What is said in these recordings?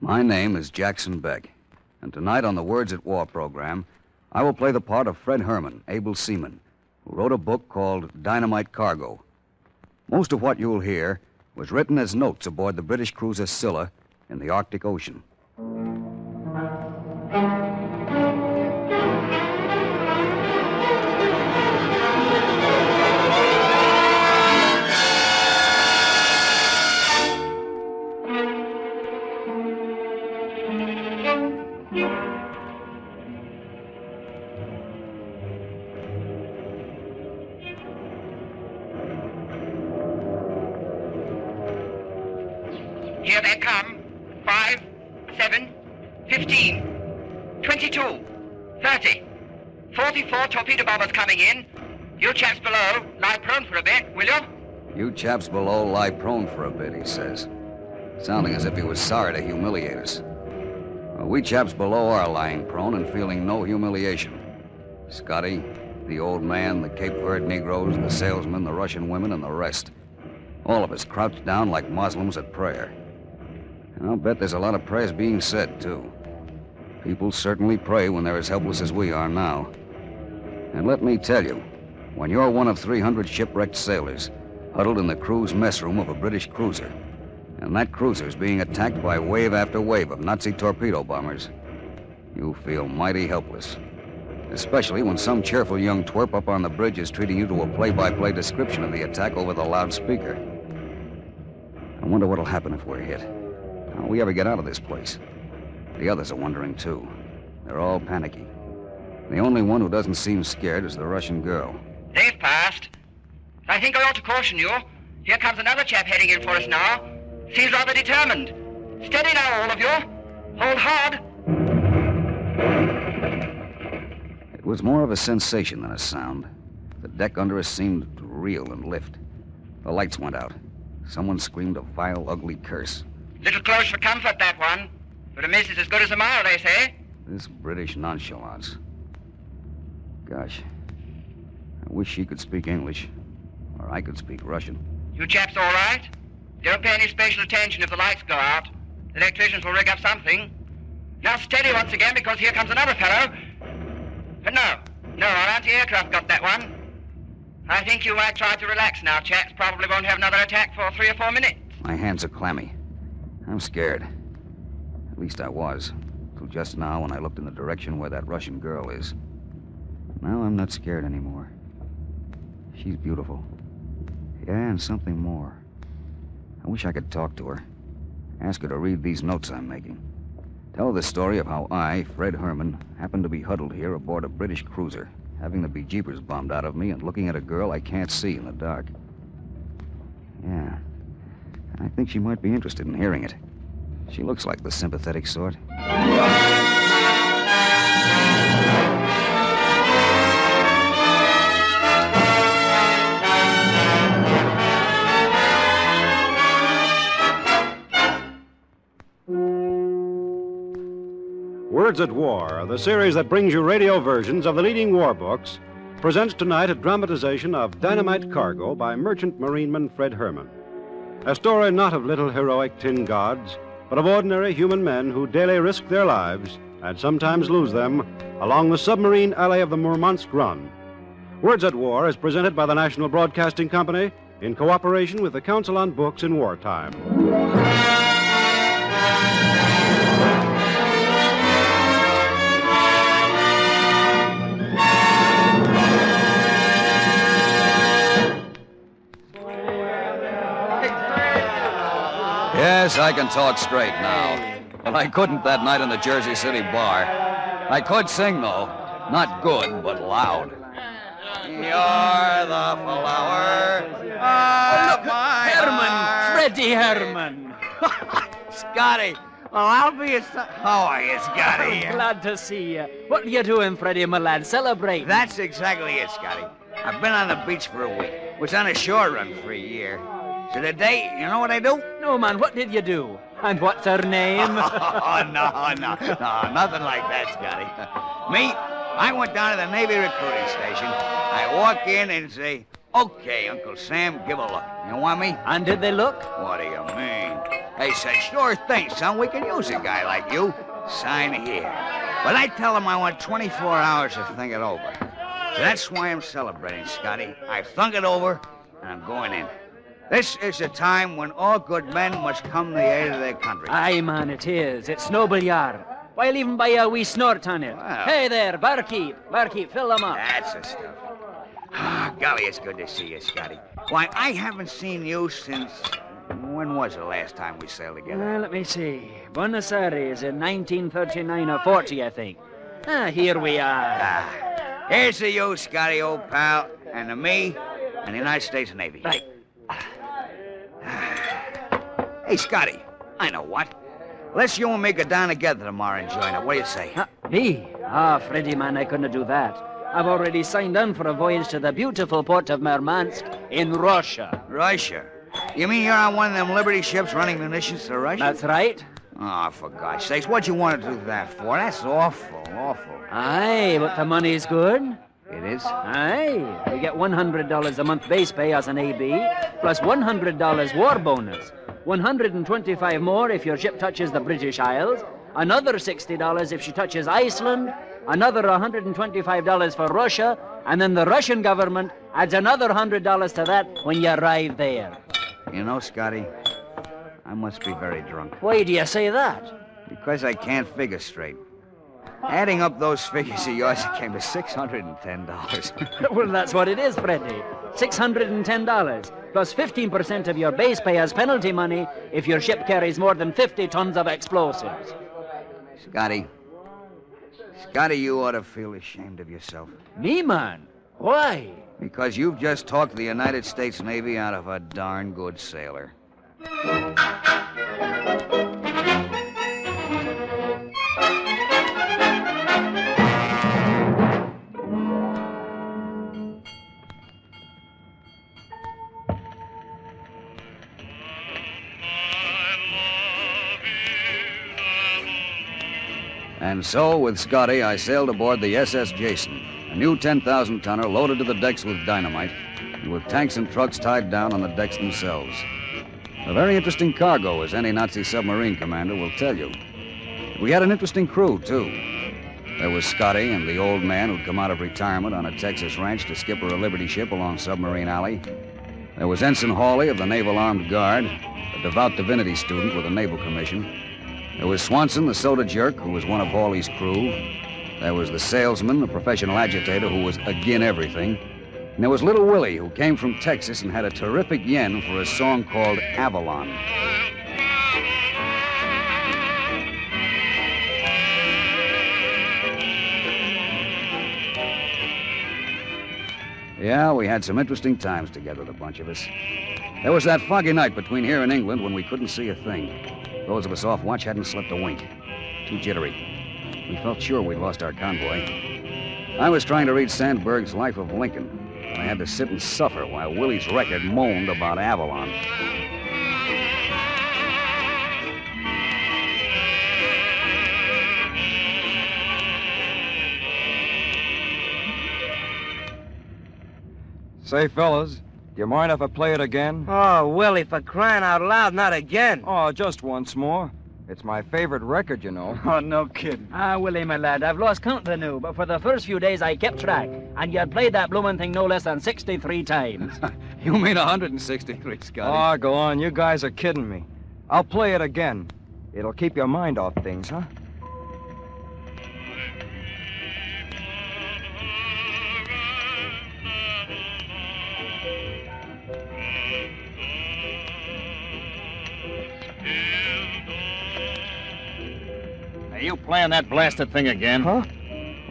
My name is Jackson Beck, and tonight on the Words at War program, I will play the part of Fred Herman, able seaman, who wrote a book called Dynamite Cargo. Most of what you'll hear was written as notes aboard the British cruiser Scylla in the Arctic Ocean. Here they come. 5, 7, 15, 22, 30, 44 torpedo bombers coming in. You chaps below, lie prone for a bit, will you? You chaps below lie prone for a bit, he says, sounding as if he was sorry to humiliate us. Well, we chaps below are lying prone and feeling no humiliation. Scotty, the old man, the Cape Verde Negroes, the salesmen, the Russian women, and the rest. All of us crouched down like Muslims at prayer. And I'll bet there's a lot of prayers being said, too. People certainly pray when they're as helpless as we are now. And let me tell you, when you're one of 300 shipwrecked sailors huddled in the crew's mess room of a British cruiser, and that cruiser's being attacked by wave after wave of Nazi torpedo bombers, you feel mighty helpless. Especially when some cheerful young twerp up on the bridge is treating you to a play-by-play description of the attack over the loudspeaker. I wonder what'll happen if we're hit. How we ever get out of this place? The others are wondering, too. They're all panicky. The only one who doesn't seem scared is the Russian girl. They've passed. I think I ought to caution you. Here comes another chap heading in for us now. Seems rather determined. Steady now, all of you. Hold hard. It was more of a sensation than a sound. The deck under us seemed to reel and lift. The lights went out. Someone screamed a vile, ugly curse. Little close for comfort, that one. But a miss is as good as a mile, they say. This British nonchalance. Gosh, I wish she could speak English, or I could speak Russian. You chaps all right? Don't pay any special attention if the lights go out. The electricians will rig up something. Now steady once again, because here comes another fellow. But no, our anti-aircraft got that one. I think you might try to relax now, chaps. Probably won't have another attack for 3 or 4 minutes. My hands are clammy. I'm scared. At least I was, till just now when I looked in the direction where that Russian girl is. Now I'm not scared anymore. She's beautiful. Yeah, and something more. I wish I could talk to her. Ask her to read these notes I'm making. Tell her the story of how I, Fred Herman, happened to be huddled here aboard a British cruiser, having the bejeepers bombed out of me and looking at a girl I can't see in the dark. Yeah, I think she might be interested in hearing it. She looks like the sympathetic sort. Words at War, the series that brings you radio versions of the leading war books, presents tonight a dramatization of Dynamite Cargo by merchant marineman Fred Herman. A story not of little heroic tin gods, but of ordinary human men who daily risk their lives, and sometimes lose them, along the submarine alley of the Murmansk Run. Words at War is presented by the National Broadcasting Company in cooperation with the Council on Books in Wartime. Yes, I can talk straight now. But I couldn't that night in the Jersey City bar. I could sing, though. Not good, but loud. You're the flower of my Herman! Freddie Herman! Scotty! Well, I'll be How are you, Scotty? Glad to see you. What are you doing, Freddie, my lad? Celebrating? That's exactly it, Scotty. I've been on the beach for a week. Was on a shore run for a year. So today, you know what I do? No, man, what did you do? And what's her name? Oh, no, nothing like that, Scotty. Me, I went down to the Navy recruiting station. I walk in and say, okay, Uncle Sam, give a look. You want me? And did they look? What do you mean? They said, sure thing, son. We can use a guy like you. Sign here. But I tell them I want 24 hours to think it over. So that's why I'm celebrating, Scotty. I've thunk it over, and I'm going in. This is a time when all good men must come to the aid of their country. Aye, man, it is. It's noble yar. Why'll even buy a wee snort on it? Wow. Hey there, barkeep. Barkeep, fill them up. That's the stuff. Golly, it's good to see you, Scotty. Why, I haven't seen you since... When was the last time we sailed together? Let me see. Buenos Aires in 1939 or 40, I think. Here we are. Here's to you, Scotty, old pal, and to me, and the United States Navy. Right. Hey, Scotty, I know what. Let's you and me go down together tomorrow and join it. What do you say? Me? Freddie, man, I couldn't do that. I've already signed on for a voyage to the beautiful port of Murmansk in Russia. Russia? You mean you're on one of them Liberty ships running munitions to Russia? That's right. Oh, for God's sakes, what'd you want to do that for? That's awful. Aye, but the money's good. It is? Aye. You get $100 a month base pay as an AB, plus $100 war bonus. $125 more if your ship touches the British Isles, another $60 if she touches Iceland, another $125 for Russia, and then the Russian government adds another $100 to that when you arrive there. You know, Scotty, I must be very drunk. Why do you say that? Because I can't figure straight. Adding up those figures of yours, it came to $610. Well, that's what it is, Freddie. $610, plus 15% of your base pay as penalty money if your ship carries more than 50 tons of explosives. Scotty, you ought to feel ashamed of yourself. Me, man? Why? Because you've just talked the United States Navy out of a darn good sailor. And so, with Scotty, I sailed aboard the SS Jason, a new 10,000-tonner loaded to the decks with dynamite and with tanks and trucks tied down on the decks themselves. A very interesting cargo, as any Nazi submarine commander will tell you. We had an interesting crew, too. There was Scotty and the old man who'd come out of retirement on a Texas ranch to skipper a Liberty ship along Submarine Alley. There was Ensign Hawley of the Naval Armed Guard, a devout divinity student with a naval commission. There was Swanson, the soda jerk, who was one of Hawley's crew. There was the salesman, a professional agitator who was agin everything. And there was Little Willie, who came from Texas and had a terrific yen for a song called Avalon. Yeah, we had some interesting times together, the bunch of us. There was that foggy night between here and England when we couldn't see a thing. Those of us off watch hadn't slept a wink. Too jittery. We felt sure we'd lost our convoy. I was trying to read Sandberg's Life of Lincoln, and I had to sit and suffer while Willie's record moaned about Avalon. Say, fellas, do you mind if I play it again? Oh, Willie, for crying out loud, not again. Oh, just once more. It's my favorite record, you know. Oh, no kidding. Willie, my lad, I've lost count the new, but for the first few days I kept track, and you had played that bloomin' thing no less than 63 times. You mean 163, Scotty? Oh, go on. You guys are kidding me. I'll play it again. It'll keep your mind off things, huh? Are you playing that blasted thing again? Huh?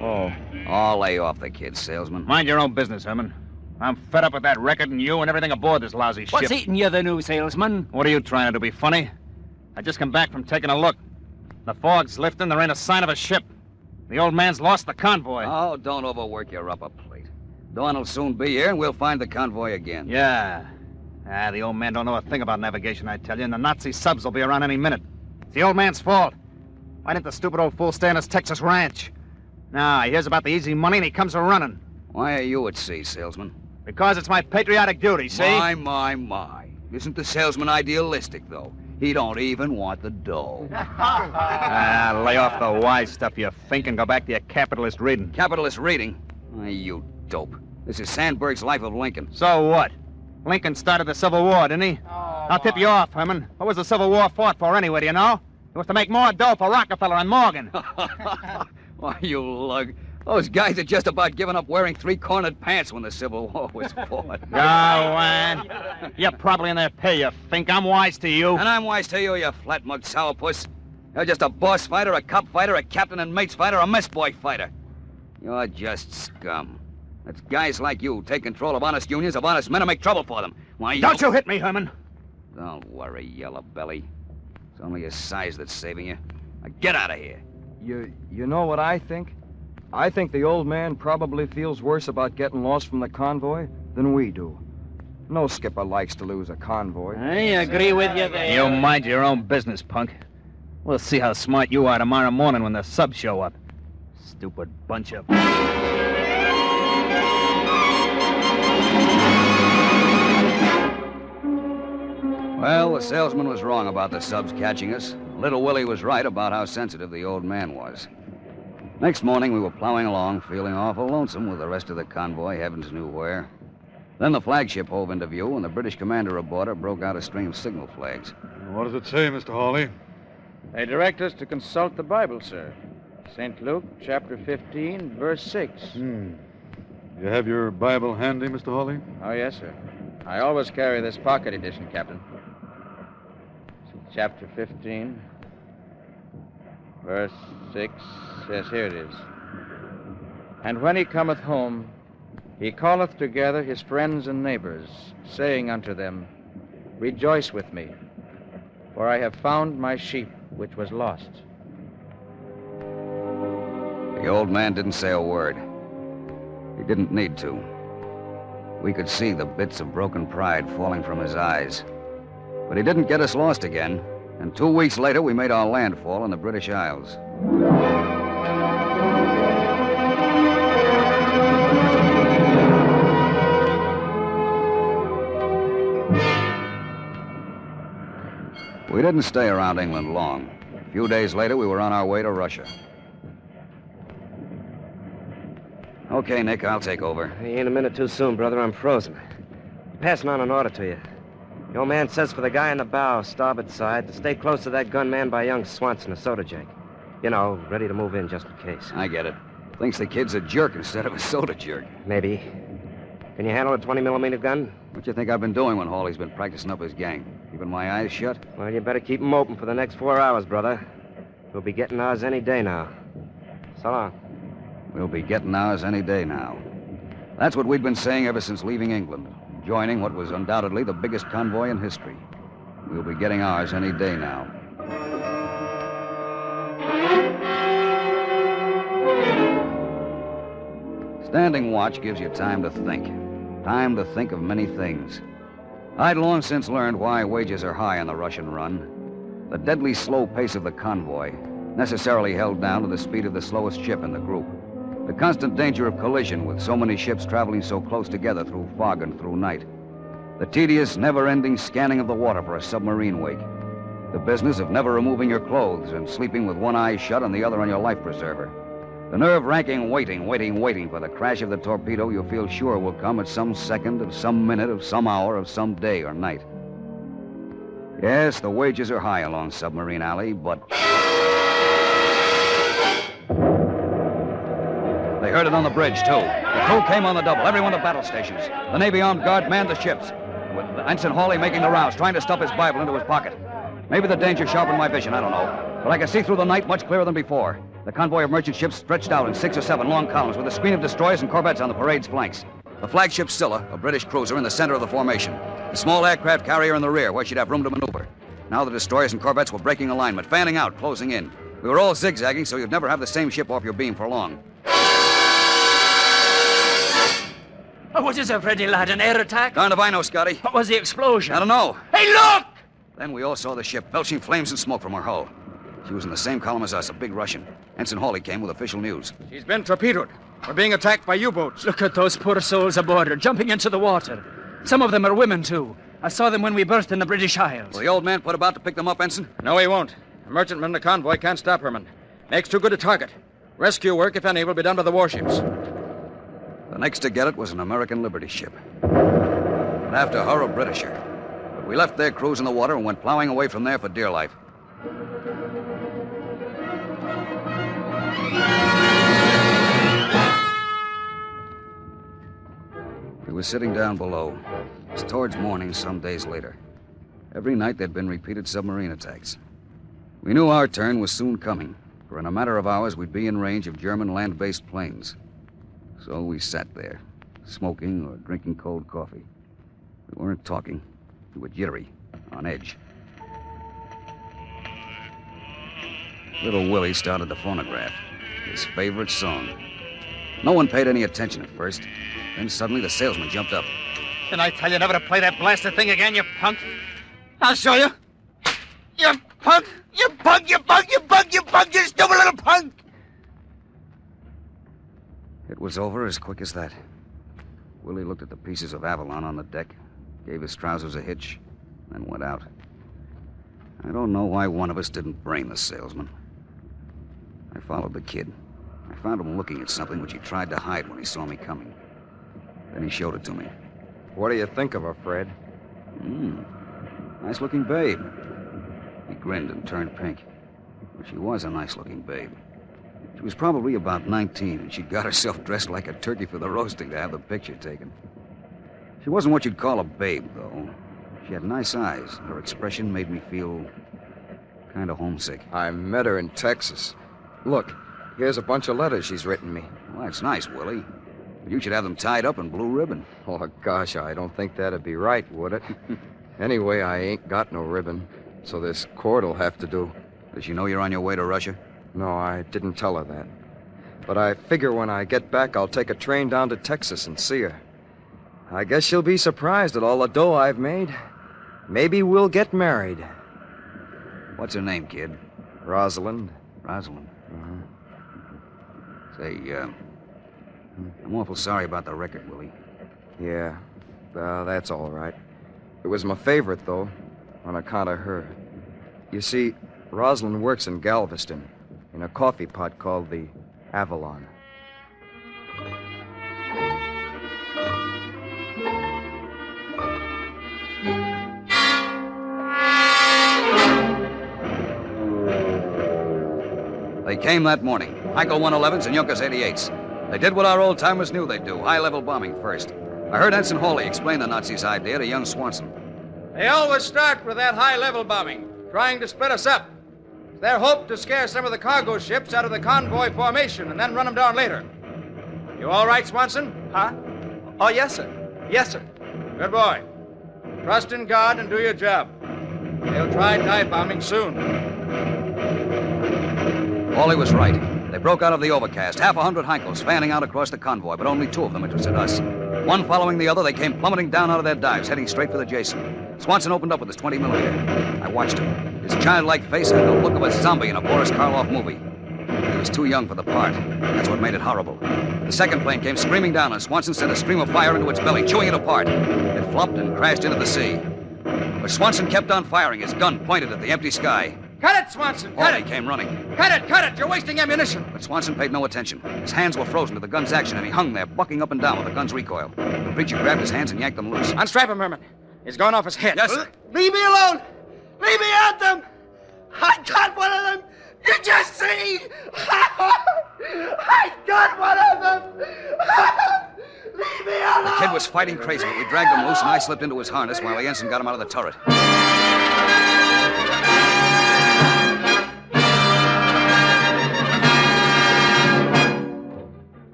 Oh. Oh, lay off the kid, salesman. Mind your own business, Herman. I'm fed up with that record and you and everything aboard this lousy ship. What's eating you, the new salesman? What are you trying to do, be funny? I just come back from taking a look. The fog's lifting, there ain't a sign of a ship. The old man's lost the convoy. Oh, don't overwork your upper plate. Dawn will soon be here, and we'll find the convoy again. Yeah. The old man don't know a thing about navigation, I tell you, and the Nazi subs will be around any minute. It's the old man's fault. Why didn't the stupid old fool stay on his Texas ranch? Now, he hears about the easy money and he comes a-running. Why are you at sea, salesman? Because it's my patriotic duty, see? My. Isn't the salesman idealistic, though? He don't even want the dough. Lay off the wise stuff you think and go back to your capitalist reading. Capitalist reading? You dope. This is Sandberg's Life of Lincoln. So what? Lincoln started the Civil War, didn't he? I'll tip you off, Herman. What was the Civil War fought for anyway, do you know? It was to make more dough for Rockefeller and Morgan. Why, you lug. Those guys had just about given up wearing three-cornered pants when the Civil War was fought. Go on. You're probably in their pay, you think. I'm wise to you. And I'm wise to you, you flat-mugged sourpuss. You're just a boss fighter, a cop fighter, a captain and mates fighter, a mess boy fighter. You're just scum. It's guys like you take control of honest unions, of honest men, and make trouble for them. Why, Don't you hit me, Herman. Don't worry, yellow belly. It's only your size that's saving you. Now get out of here. You know what I think? I think the old man probably feels worse about getting lost from the convoy than we do. No skipper likes to lose a convoy. I agree with you there. You mind your own business, punk. We'll see how smart you are tomorrow morning when the subs show up. Stupid bunch of... Well, the salesman was wrong about the subs catching us. Little Willie was right about how sensitive the old man was. Next morning, we were plowing along, feeling awful lonesome with the rest of the convoy, heavens knew where. Then the flagship hove into view, and the British commander aboard her broke out a string of signal flags. What does it say, Mr. Hawley? They direct us to consult the Bible, sir. St. Luke, chapter 15, verse 6. You have your Bible handy, Mr. Hawley? Oh, yes, sir. I always carry this pocket edition, Captain. Chapter 15, verse 6. Yes, here it is. And when he cometh home, he calleth together his friends and neighbors, saying unto them, Rejoice with me, for I have found my sheep which was lost. The old man didn't say a word. He didn't need to. We could see the bits of broken pride falling from his eyes. But he didn't get us lost again, and 2 weeks later we made our landfall in the British Isles. We didn't stay around England long. A few days later, we were on our way to Russia. Okay, Nick, I'll take over. You ain't a minute too soon, brother. I'm frozen. I'm passing on an order to you. The old man says for the guy in the bow, starboard side, to stay close to that gun manned by young Swanson, a soda jake. You know, ready to move in just in case. I get it. Thinks the kid's a jerk instead of a soda jerk. Maybe. Can you handle a 20-millimeter gun? What do you think I've been doing when Hawley's been practicing up his gang? Keeping my eyes shut? Well, you better keep them open for the next 4 hours, brother. We'll be getting ours any day now. So long. We'll be getting ours any day now. That's what we'd been saying ever since leaving England, joining what was undoubtedly the biggest convoy in history. We'll be getting ours any day now. Standing watch gives you time to think. Time to think of many things. I'd long since learned why wages are high on the Russian run. The deadly slow pace of the convoy, necessarily held down to the speed of the slowest ship in the group. The constant danger of collision with so many ships traveling so close together through fog and through night. The tedious, never-ending scanning of the water for a submarine wake. The business of never removing your clothes and sleeping with one eye shut and the other on your life preserver. The nerve-wracking waiting for the crash of the torpedo you feel sure will come at some second of some minute of some hour of some day or night. Yes, the wages are high along Submarine Alley, but... They heard it on the bridge, too. The crew came on the double, everyone to battle stations. The Navy armed guard manned the ships, with Ensign Hawley making the rounds, trying to stuff his Bible into his pocket. Maybe the danger sharpened my vision, I don't know. But I could see through the night much clearer than before. The convoy of merchant ships stretched out in 6 or 7 long columns with a screen of destroyers and corvettes on the parade's flanks. The flagship Scylla, a British cruiser, in the center of the formation. The small aircraft carrier in the rear, where she'd have room to maneuver. Now the destroyers and corvettes were breaking alignment, fanning out, closing in. We were all zigzagging, so you'd never have the same ship off your beam for long. What is it, Freddy, lad? An air attack? Darned if I know, Scotty. What was the explosion? I don't know. Hey, look! Then we all saw the ship, belching flames and smoke from her hull. She was in the same column as us, a big Russian. Ensign Hawley came with official news. She's been torpedoed. We're being attacked by U-boats. Look at those poor souls aboard her, jumping into the water. Some of them are women, too. I saw them when we burst in the British Isles. Will the old man put about to pick them up, Ensign? No, he won't. A merchantman and a convoy can't stop Herman. Makes too good a target. Rescue work, if any, will be done by the warships. The next to get it was an American Liberty ship. And after her, a Britisher. But we left their crews in the water and went plowing away from there for dear life. We were sitting down below. It was towards morning some days later. Every night there'd been repeated submarine attacks. We knew our turn was soon coming, for in a matter of hours we'd be in range of German land-based planes. So we sat there, smoking or drinking cold coffee. We weren't talking. We were jittery, on edge. Little Willie started the phonograph, his favorite song. No one paid any attention at first. Then suddenly the salesman jumped up. Didn't I tell you never to play that blasted thing again, you punk? I'll show you. You punk! You punk! You punk! You punk! You punk! You stupid little punk! It was over as quick as that. Willie looked at the pieces of Avalon on the deck, gave his trousers a hitch, then went out. I don't know why one of us didn't brain the salesman. I followed the kid. I found him looking at something which he tried to hide when he saw me coming. Then he showed it to me. What do you think of her, Fred? Nice-looking babe. He grinned and turned pink. But she was a nice-looking babe. She was probably about 19, and she'd got herself dressed like a turkey for the roasting to have the picture taken. She wasn't what you'd call a babe, though. She had nice eyes. Her expression made me feel kind of homesick. I met her in Texas. Look, here's a bunch of letters she's written me. Well, that's nice, Willie. But you should have them tied up in blue ribbon. Oh, gosh, I don't think that'd be right, would it? Anyway, I ain't got no ribbon, so this cord'll have to do. Does she know you're on your way to Russia? No, I didn't tell her that. But I figure when I get back, I'll take a train down to Texas and see her. I guess she'll be surprised at all the dough I've made. Maybe we'll get married. What's her name, kid? Rosalind. Rosalind. Say, I'm awful sorry about the record, Willie. Yeah, that's all right. It was my favorite, though, on account of her. You see, Rosalind works in Galveston, in a coffee pot called the Avalon. They came that morning. Heinkel 111s and Junkers 88s. They did what our old-timers knew they'd do, high-level bombing first. I heard Ensign Hawley explain the Nazis' idea to young Swanson. They always start with that high-level bombing, trying to split us up. It's their hope to scare some of the cargo ships out of the convoy formation and then run them down later. You all right, Swanson? Huh? Oh, yes, sir. Yes, sir. Good boy. Trust in God and do your job. They'll try dive bombing soon. Hawley was right. They broke out of the overcast, 100 Heinkels fanning out across the convoy, but only 2 of them interested us. One following the other, they came plummeting down out of their dives, heading straight for the Jason. Swanson opened up with his 20mm. I watched him. His childlike face had the look of a zombie in a Boris Karloff movie. He was too young for the part. That's what made it horrible. The second plane came screaming down, and Swanson sent a stream of fire into its belly, chewing it apart. It flopped and crashed into the sea. But Swanson kept on firing, his gun pointed at the empty sky. Cut it, Swanson! Cut Hawley it! came running. Cut it! Cut it! You're wasting ammunition! But Swanson paid no attention. His hands were frozen to the gun's action, and he hung there, bucking up and down with the gun's recoil. The preacher grabbed his hands and yanked them loose. Unstrap him, Herman. He's going off his head. Yes, sir. Leave me alone! Leave me at them! I got one of them! You just see! I got one of them! Leave me alone! The kid was fighting crazy, but we dragged him loose, and I slipped into his harness while the ensign got him out of the turret.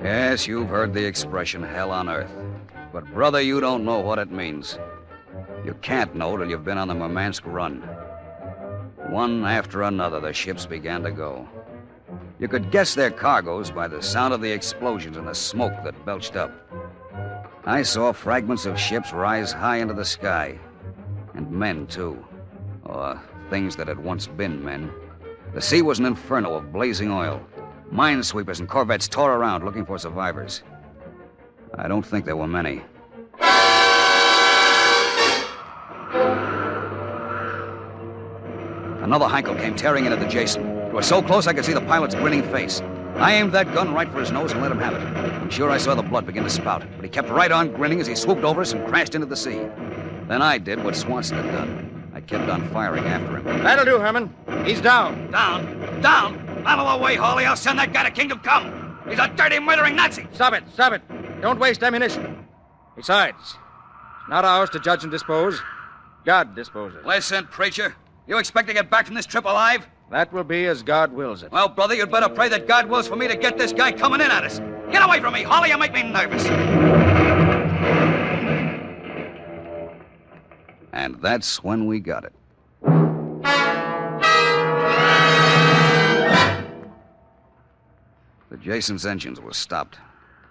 Yes, you've heard the expression, hell on earth. But, brother, you don't know what it means. You can't know till you've been on the Murmansk run. One after another, the ships began to go. You could guess their cargoes by the sound of the explosions and the smoke that belched up. I saw fragments of ships rise high into the sky. And men, too. Or things that had once been men. The sea was an inferno of blazing oil. Minesweepers and corvettes tore around looking for survivors. I don't think there were many. Another Heinkel came tearing in at the Jason. It was so close I could see the pilot's grinning face. I aimed that gun right for his nose and let him have it. I'm sure I saw the blood begin to spout, but he kept right on grinning as he swooped over us and crashed into the sea. Then I did what Swanson had done. I kept on firing after him. That'll do, Herman. He's down. Down! Down! Out of the way, Hawley. I'll send that guy to Kingdom Come. He's a dirty, murdering Nazi. Stop it. Stop it. Don't waste ammunition. Besides, it's not ours to judge and dispose. God disposes. Listen, preacher. You expect to get back from this trip alive? That will be as God wills it. Well, brother, you'd better pray that God wills for me to get this guy coming in at us. Get away from me, Hawley. You make me nervous. And that's when we got it. The Jason's engines were stopped.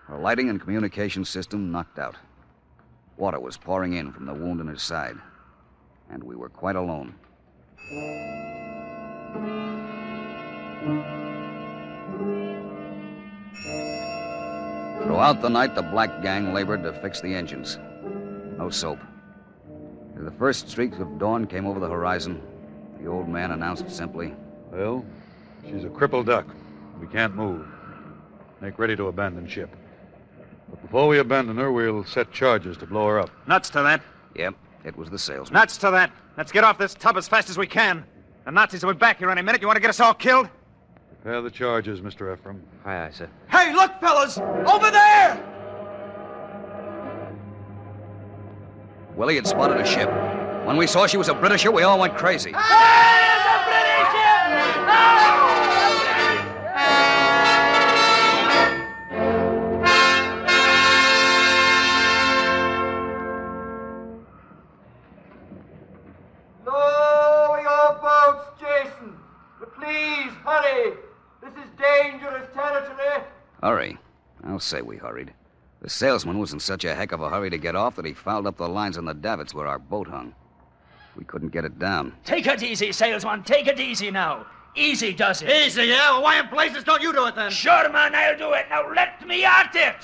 Her lighting and communication system knocked out. Water was pouring in from the wound in his side. And we were quite alone. Throughout the night, the Black Gang labored to fix the engines. No soap. As the first streaks of dawn came over the horizon, the old man announced simply, Well, she's a crippled duck. We can't move. Make ready to abandon ship. But before we abandon her, we'll set charges to blow her up. Nuts to that. Yep, it was the salesman. Nuts to that. Let's get off this tub as fast as we can. The Nazis will be back here any minute. You want to get us all killed? Prepare the charges, Mr. Ephraim. Aye, sir. Hey, look, fellas! Over there! Willie had spotted a ship. When we saw she was a Britisher, we all went crazy. Lower your boats, Jason. But please, hurry. This is dangerous territory. Hurry. I'll say we hurried. The salesman was in such a heck of a hurry to get off that he fouled up the lines on the davits where our boat hung. We couldn't get it down. Take it easy, salesman. Take it easy now. Easy does it. Easy, yeah? Well, why in places don't you do it then? Sure, man, I'll do it. Now let me at it.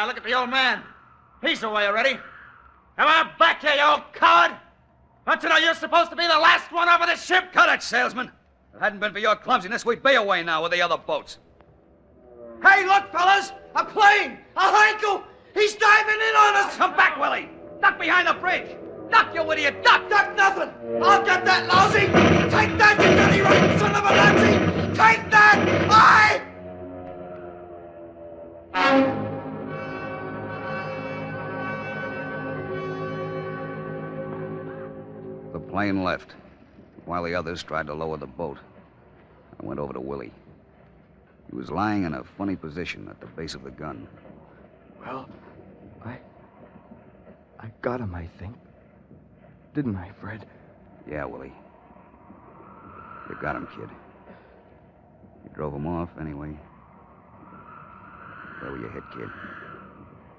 Look at the old man. He's away already. Come on back here, you old coward. Don't you know you're supposed to be the last one off of this ship? Cut it, salesman. If it hadn't been for your clumsiness, we'd be away now with the other boats. Hey, look, fellas! A plane! A Heinkel! He's diving in on us! Come back, Willie! Duck behind the bridge! Duck, you idiot! Duck! Duck nothing! I'll get that lousy! Take that, you dirty rotten son of a Nazi! Take that! Aye! The plane left, while the others tried to lower the boat. I went over to Willie. He was lying in a funny position at the base of the gun. Well, I got him, I think. Didn't I, Fred? Yeah, Willie. You got him, kid. You drove him off, anyway. Where were you hit, kid?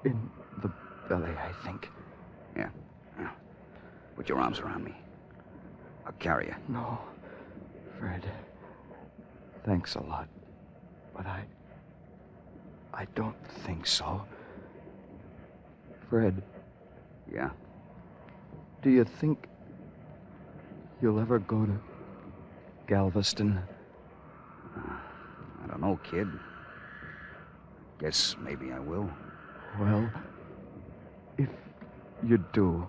In the belly, I think. Yeah. Put your arms around me. I'll carry you. No, Fred. Thanks a lot. But I don't think so. Fred. Yeah? Do you think you'll ever go to Galveston? I don't know, kid. Guess maybe I will. Well, if you do,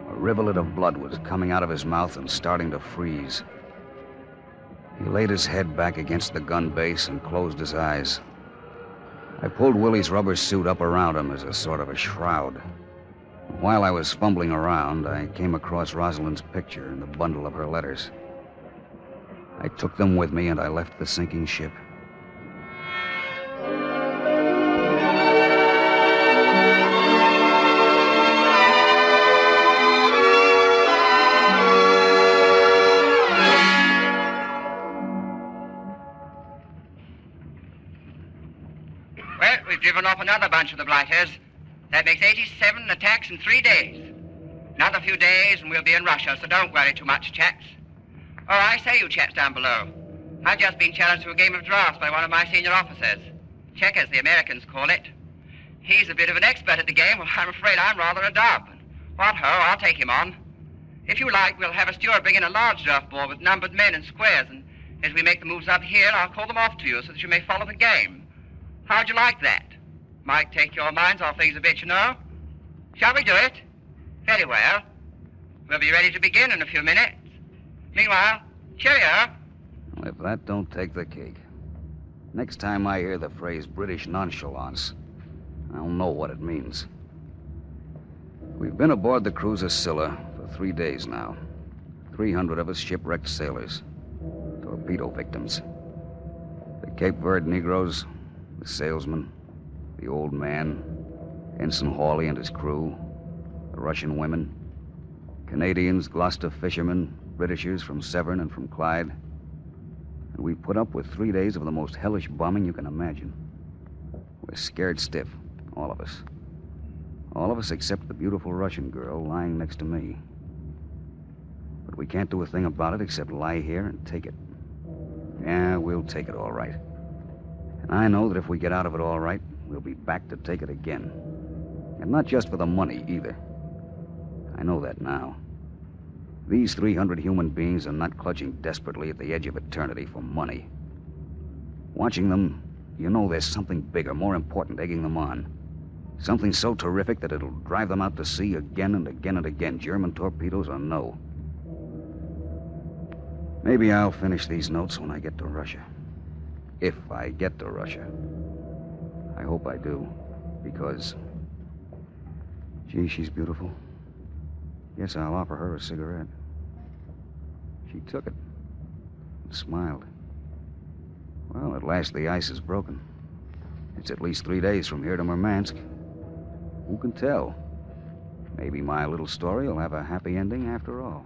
A rivulet of blood was coming out of his mouth and starting to freeze. He laid his head back against the gun base and closed his eyes. I pulled Willie's rubber suit up around him as a sort of a shroud. While I was fumbling around, I came across Rosalind's picture and the bundle of her letters. I took them with me and I left the sinking ship. Well, we've driven off another bunch of the blighters. That makes 87 attacks in 3 days. Another few days and we'll be in Russia, so don't worry too much, chaps. Oh, I say, you chaps down below. I've just been challenged to a game of drafts by one of my senior officers. Checkers, the Americans call it. He's a bit of an expert at the game. Well, I'm afraid I'm rather a dub. What ho, I'll take him on. If you like, we'll have a steward bring in a large draft board with numbered men and squares, and as we make the moves up here, I'll call them off to you so that you may follow the game. How'd you like that? Might take your minds off things a bit, you know. Shall we do it? Very well. We'll be ready to begin in a few minutes. Meanwhile, cheerio. Well, if that don't take the cake. Next time I hear the phrase British nonchalance, I'll know what it means. We've been aboard the cruiser Scylla for 3 days now. 300 of us shipwrecked sailors. Torpedo victims. The Cape Verde Negroes, the salesman, the old man, Ensign Hawley and his crew, the Russian women, Canadians, Gloucester fishermen, Britishers from Severn and from Clyde. And we put up with 3 days of the most hellish bombing you can imagine. We're scared stiff, all of us. All of us except the beautiful Russian girl lying next to me. But we can't do a thing about it except lie here and take it. Yeah, we'll take it all right. And I know that if we get out of it all right, we'll be back to take it again. And not just for the money, either. I know that now. These 300 human beings are not clutching desperately at the edge of eternity for money. Watching them, you know there's something bigger, more important, egging them on. Something so terrific that it'll drive them out to sea again and again and again, German torpedoes or no. Maybe I'll finish these notes when I get to Russia. If I get to Russia. I hope I do, because... Gee, she's beautiful. Guess I'll offer her a cigarette. She took it and smiled. Well, at last the ice is broken. It's at least 3 days from here to Murmansk. Who can tell? Maybe my little story will have a happy ending after all.